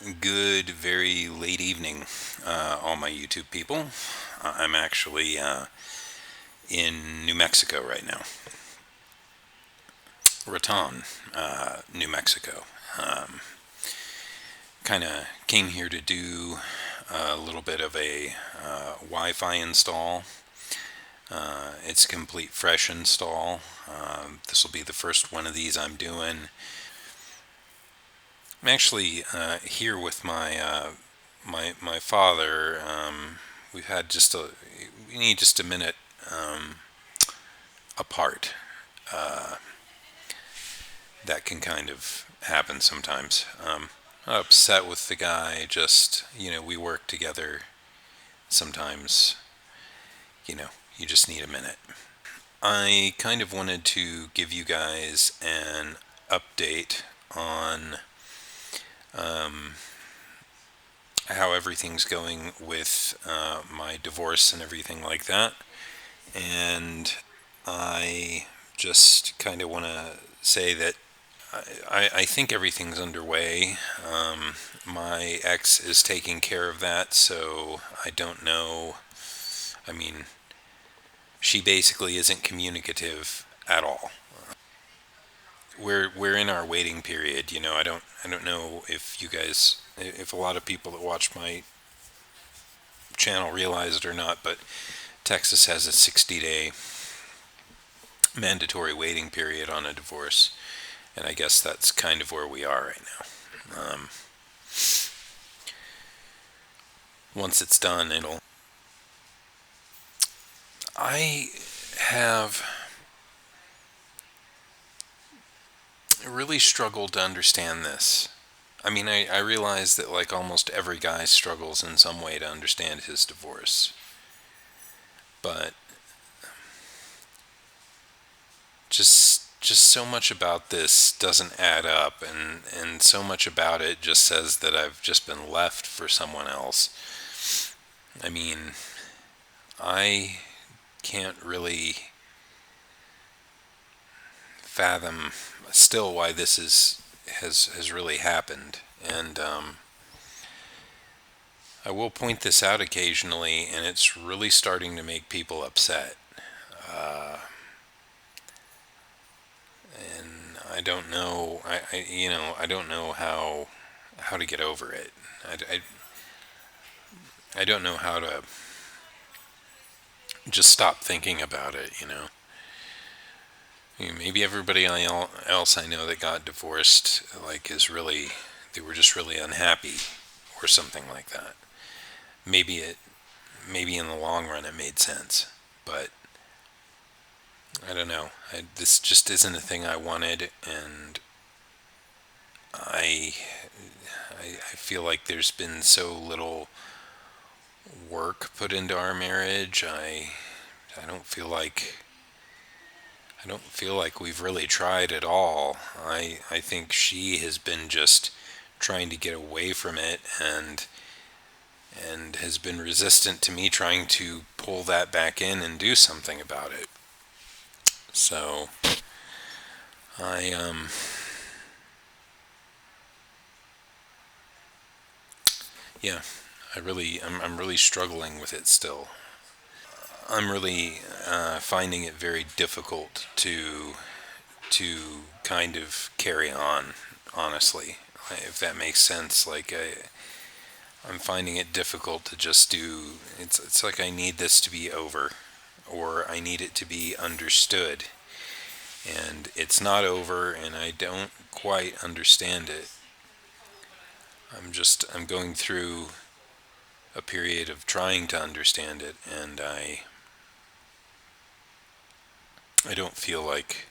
Good, very late evening, all my YouTube people. I'm actually in New Mexico right now. Raton, New Mexico. Um, kind of came here to do a little bit of a Wi-Fi install. It's a complete fresh install. This will be the first one of these I'm doing. I'm actually here with my father. We've had just a we need just a minute um, apart. Uh, that can kind of happen sometimes. Not upset with the guy. Just we work together. Sometimes you just need a minute. I kind of wanted to give you guys an update on um, how everything's going with my divorce and everything like that. And I just kind of want to say that I think everything's underway. My ex is taking care of that, so I don't know. I mean, she basically isn't communicative at all. We're in our waiting period. I don't know if you guys, if a lot of people that watch my channel realize it or not, but Texas has a 60-day mandatory waiting period on a divorce, and I guess that's kind of where we are right now. Once it's done, it'll. I have really struggled to understand this. I mean, I realize that like almost every guy struggles in some way to understand his divorce, but just so much about this doesn't add up, and so much about it just says that I've just been left for someone else. I mean, I can't really fathom still why this has really happened. And I will point this out occasionally, and it's really starting to make people upset. Uh, and I don't know. I don't know how to get over it. I don't know how to just stop thinking about it. Maybe everybody else I know that got divorced, like, they were just really unhappy or something like that. Maybe maybe in the long run it made sense, but I don't know. This just isn't a thing I wanted, and I, I feel like there's been so little work put into our marriage. I don't feel like we've really tried at all. I think she has been just trying to get away from it, and has been resistant to me trying to pull that back in and do something about it. So I yeah, I'm really struggling with it still. I'm really finding it very difficult to kind of carry on, honestly, if that makes sense. Like I'm finding it difficult to just do. It's like I need this to be over, or I need it to be understood, and it's not over, and I don't quite understand it. I'm going through a period of trying to understand it, and I don't feel like,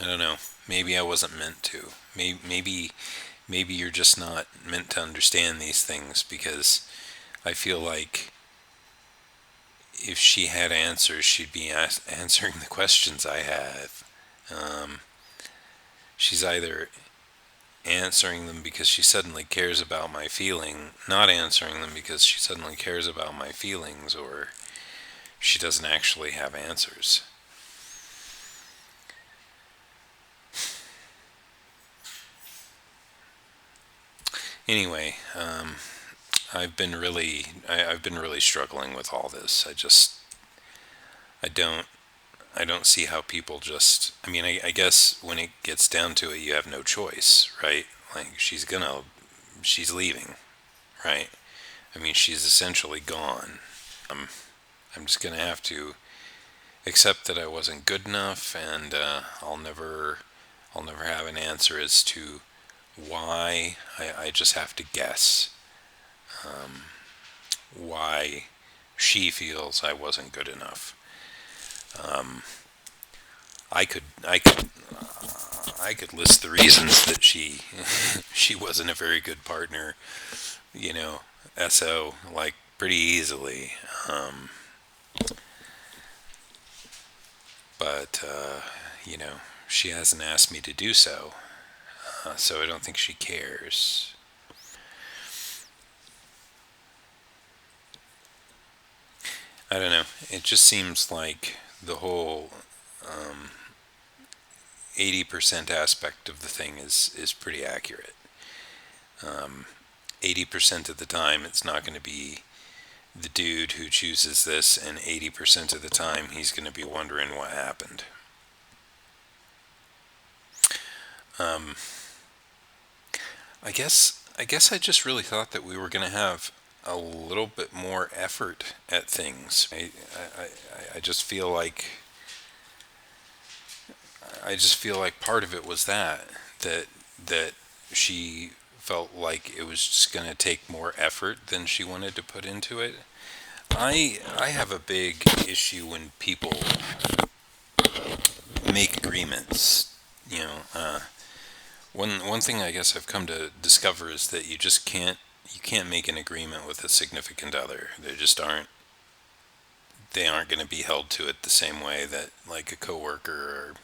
I don't know. Maybe I wasn't meant to. Maybe you're just not meant to understand these things, because I feel like if she had answers, she'd be answering the questions I have. Um, she's either answering them because she suddenly cares about my feeling, not answering them because she suddenly cares about my feelings, or she doesn't actually have answers. Anyway, I've been really struggling with all this. I don't, I don't see how people just, I mean, I guess when it gets down to it, you have no choice, right? Like, she's leaving, right? I mean, she's essentially gone. I'm just gonna have to accept that I wasn't good enough, and I'll never have an answer as to why. I just have to guess why she feels I wasn't good enough. I could list the reasons that she wasn't a very good partner, you know, so like pretty easily. Um, but you know, she hasn't asked me to do so, so I don't think she cares. I don't know. It just seems like the whole 80% aspect of the thing is pretty accurate. 80% of the time, it's not going to be the dude who chooses this, and 80% of the time, he's going to be wondering what happened. Um, I guess I just really thought that we were going to have a little bit more effort at things. I just feel like part of it was that that she felt like it was just going to take more effort than she wanted to put into it. I have a big issue when people make agreements. You know, one thing I guess I've come to discover is that you can't make an agreement with a significant other. They aren't going to be held to it the same way that like a coworker or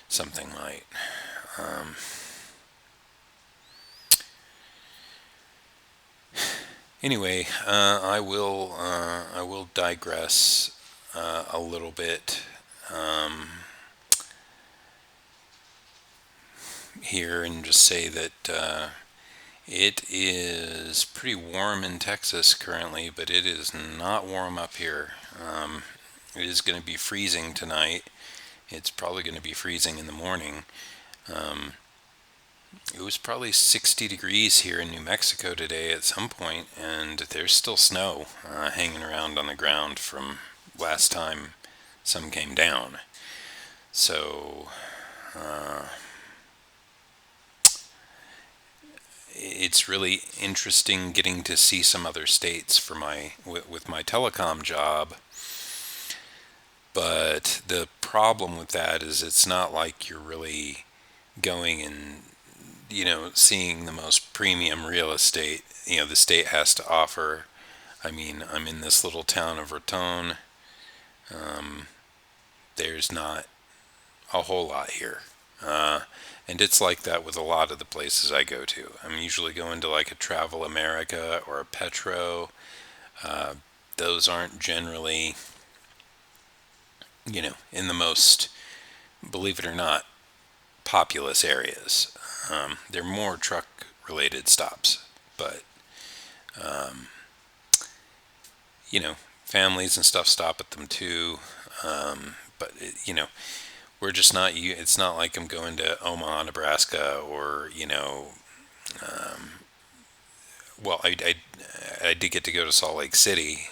something might. Um, anyway, I will digress a little bit here and just say that it is pretty warm in Texas currently, but it is not warm up here. It is going to be freezing tonight. It's probably going to be freezing in the morning. Um, it was probably 60 degrees here in New Mexico today at some point, and there's still snow hanging around on the ground from last time some came down. So uh, it's really interesting getting to see some other states for with my telecom job. But the problem with that is it's not like you're really going and seeing the most premium real estate the state has to offer. I mean, I'm in this little town of Raton. Um, there's not a whole lot here. Uh, and it's like that with a lot of the places I go to. I'm usually going to like a Travel America or a Petro. Uh, those aren't generally, in the most, believe it or not, populous areas. They're more truck related stops, but, um, families and stuff stop at them too. But we're just not, it's not like I'm going to Omaha, Nebraska or, um, well, I did get to go to Salt Lake City,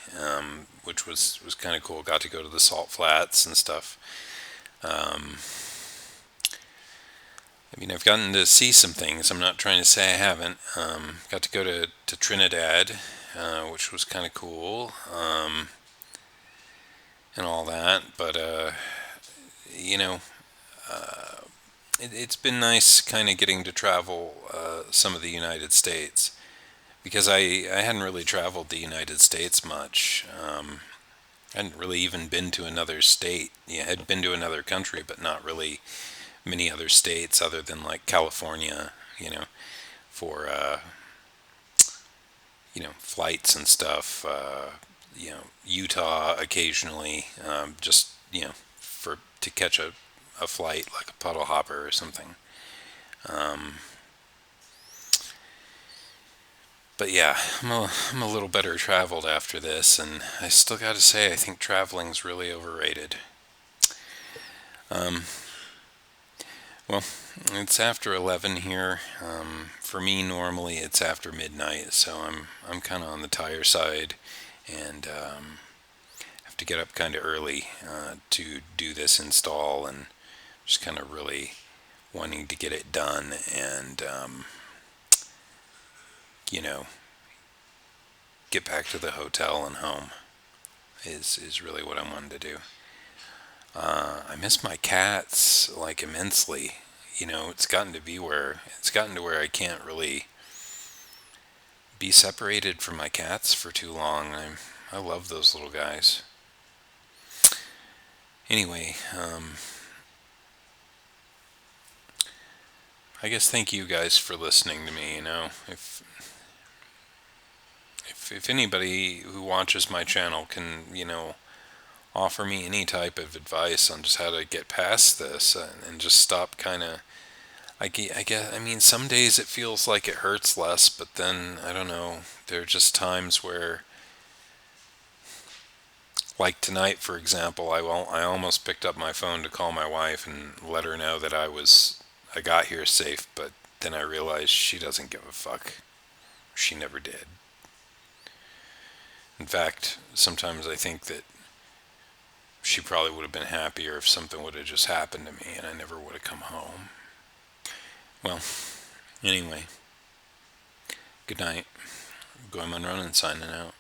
which was kind of cool. Got to go to the Salt Flats and stuff. Um, I mean, I've gotten to see some things. I'm not trying to say I haven't. Got to go to Trinidad, which was kind of cool, and all that. But, you know, it's been nice kind of getting to travel some of the United States because I hadn't really traveled the United States much. I hadn't really even been to another state. Yeah, I had been to another country, but not really many other states other than like California, for flights and stuff. Utah occasionally, just for to catch a flight like a puddle hopper or something. Um, But yeah, I'm a little better traveled after this, and I still got to say, I think traveling's really overrated. Um, well, it's after 11 here. For me, normally it's after midnight, so I'm kind of on the tire side, and have to get up kind of early to do this install, and just kind of really wanting to get it done, and you know, get back to the hotel and home is really what I wanted to do. I miss my cats like immensely. It's gotten to where I can't really be separated from my cats for too long. I love those little guys. Anyway, I guess thank you guys for listening to me. If anybody who watches my channel can, offer me any type of advice on just how to get past this and just stop kind of. I mean, some days it feels like it hurts less, but then, I don't know, there are just times where, like tonight, for example, I almost picked up my phone to call my wife and let her know that I got here safe, but then I realized she doesn't give a fuck. She never did. In fact, sometimes I think that she probably would have been happier if something would have just happened to me and I never would have come home. Well, anyway, good night. Going on running, signing out.